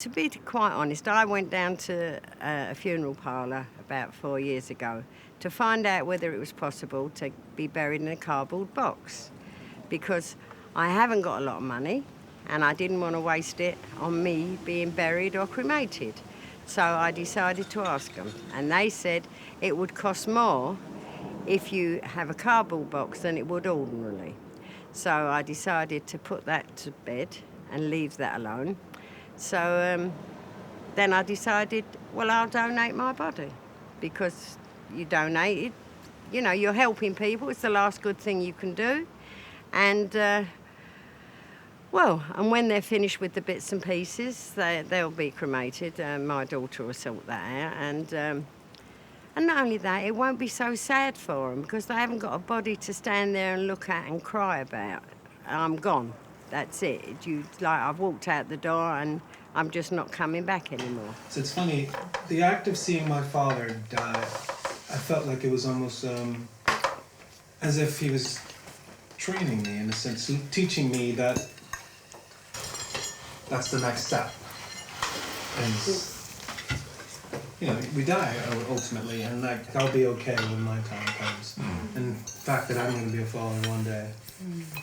To be quite honest, I went down to a funeral parlour about 4 years ago to find out whether it was possible to be buried in a cardboard box, because I haven't got a lot of money and I didn't want to waste it on me being buried or cremated. So I decided to ask them, and they said it would cost more if you have a cardboard box than it would ordinarily. So I decided to put that to bed and leave that alone. So then I decided, well, I'll donate my body, because you donate it, you know, you're helping people. It's the last good thing you can do. And, and when they're finished with the bits and pieces, they'll be cremated. My daughter will sort that out. And not only that, it won't be so sad for them, because they haven't got a body to stand there and look at and cry about. I'm gone. That's it. I've walked out the door and I'm just not coming back anymore. So it's funny, the act of seeing my father die, I felt like it was almost as if he was training me, in a sense, teaching me that that's the next step. And, you know, we die ultimately, and like, I'll be okay when my time comes. And the fact that I'm going to be a father one day,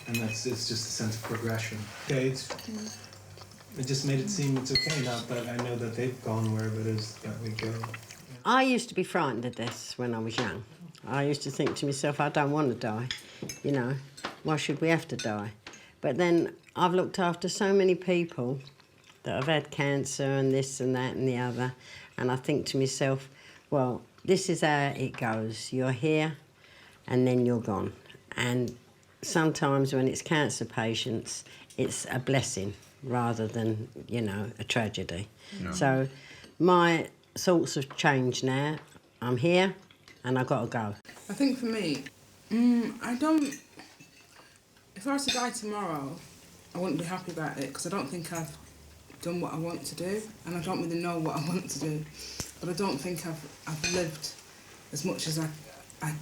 and it's just a sense of progression. Okay, it just made it seem it's okay now that I know that they've gone wherever it is that we go. I used to be frightened of death when I was young. I used to think to myself, I don't want to die, you know, why should we have to die? But then I've looked after so many people that have had cancer and this and that and the other, and I think to myself, well, this is how it goes. You're here and then you're gone. And sometimes when it's cancer patients, it's a blessing rather than, you know, a tragedy. No. So my thoughts have changed now. I'm here and I've got to go. I think for me, if I was to die tomorrow, I wouldn't be happy about it, because I don't think I've done what I want to do, and I don't really know what I want to do. But I don't think I've lived as much as I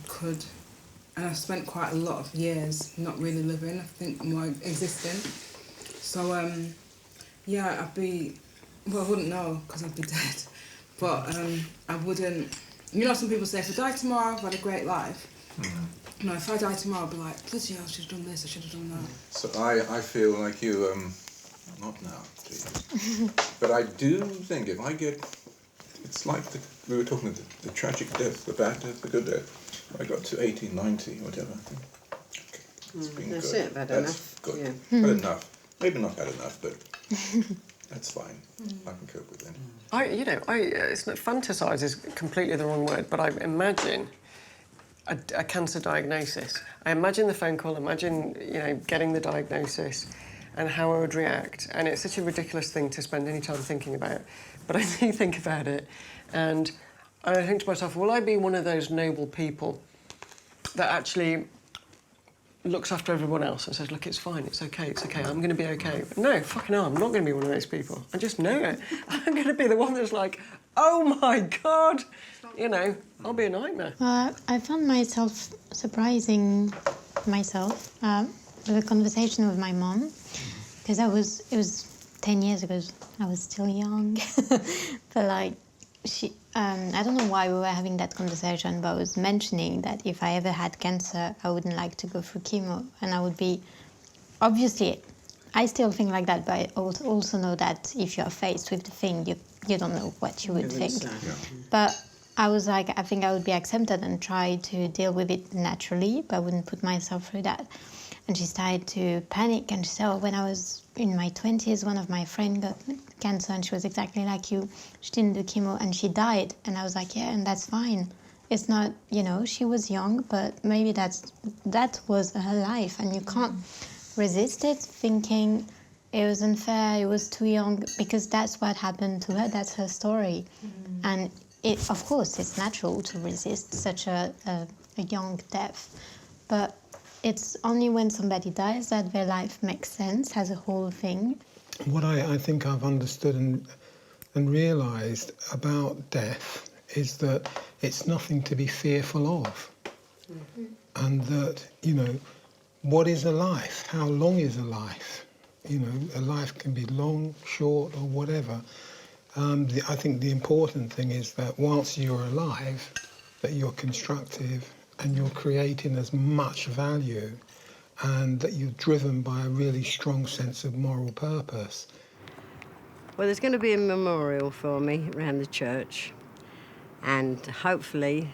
could. And I've spent quite a lot of years not really living, I think more existing. So, I wouldn't know, because I'd be dead. But I wouldn't, you know, some people say, if I die tomorrow, I've had a great life. Mm-hmm. No, if I die tomorrow, I'll be like, bloody hell, I should have done this, I should have done that. So I feel like you, not now, Jesus. But I do think if I get, it's like we were talking about the tragic death, the bad death, the good death. I got to 80, 90, whatever. Okay, it's been that's good. It, bad that's enough. Good. Yeah. Bad enough. Maybe not bad enough, but that's fine. I can cope with it. It's not fantasise is completely the wrong word, but I imagine a cancer diagnosis. I imagine the phone call. Imagine, you know, getting the diagnosis and how I would react. And it's such a ridiculous thing to spend any time thinking about. But I do think about it, and I think to myself, will I be one of those noble people that actually looks after everyone else and says, look, it's fine, it's okay, I'm going to be okay. But no, fucking hell, I'm not going to be one of those people. I just know it. I'm going to be the one that's like, oh, my God. You know, I'll be a nightmare. I found myself surprising myself with a conversation with my mom, because it was 10 years ago. I was still young. But, like, I don't know why we were having that conversation, but I was mentioning that if I ever had cancer, I wouldn't like to go through chemo. And I would be, obviously, I still think like that, but I also know that if you're faced with the thing, you don't know what you would think. Yeah. But I was like, I think I would be accepted and try to deal with it naturally, but I wouldn't put myself through that. And she started to panic, and she said, oh, when I was in my 20s, one of my friends got cancer, and she was exactly like you. She didn't do chemo, and she died. And I was like, yeah, and that's fine. It's not, you know, she was young, but maybe that was her life, and you can't resist it, thinking it was unfair, it was too young, because that's what happened to her, that's her story. And it, of course, it's natural to resist such a young death, but it's only when somebody dies that their life makes sense as a whole thing. What I think I've understood and realised about death is that it's nothing to be fearful of. And that, you know, what is a life? How long is a life? You know, a life can be long, short, or whatever. I think the important thing is that whilst you're alive, that you're constructive and you're creating as much value, and that you're driven by a really strong sense of moral purpose. Well, there's going to be a memorial for me around the church, and hopefully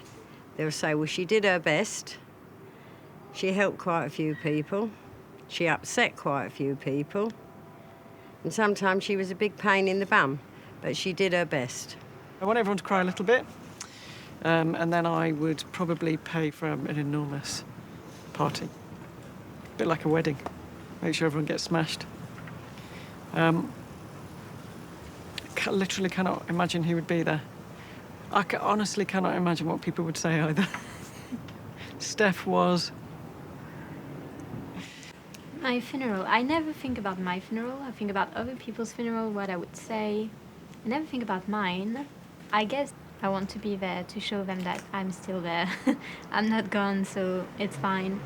they'll say, well, she did her best. She helped quite a few people. She upset quite a few people. And sometimes she was a big pain in the bum, but she did her best. I want everyone to cry a little bit, and then I would probably pay for an enormous party. A bit like a wedding. Make sure everyone gets smashed. Literally cannot imagine who would be there. I honestly cannot imagine what people would say either. Steph was... My funeral. I never think about my funeral. I think about other people's funeral, what I would say. I never think about mine. I guess I want to be there to show them that I'm still there. I'm not gone, so it's fine.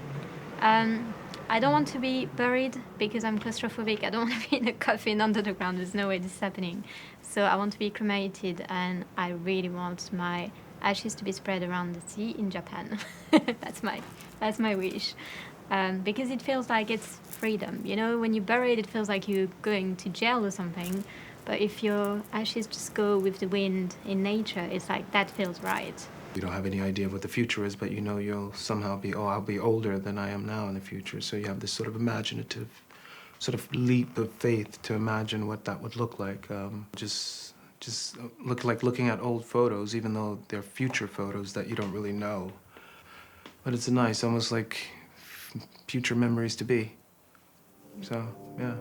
I don't want to be buried because I'm claustrophobic. I don't want to be in a coffin under the ground. There's no way this is happening. So I want to be cremated, and I really want my ashes to be spread around the sea in Japan. That's my wish. Because it feels like it's freedom. You know, when you're buried, it feels like you're going to jail or something. But if your ashes just go with the wind in nature, it's like that feels right. You don't have any idea of what the future is, but you know you'll somehow be, I'll be older than I am now in the future. So you have this sort of imaginative sort of leap of faith to imagine what that would look like. Just look like looking at old photos, even though they're future photos that you don't really know. But it's nice, almost like future memories to be. So, yeah.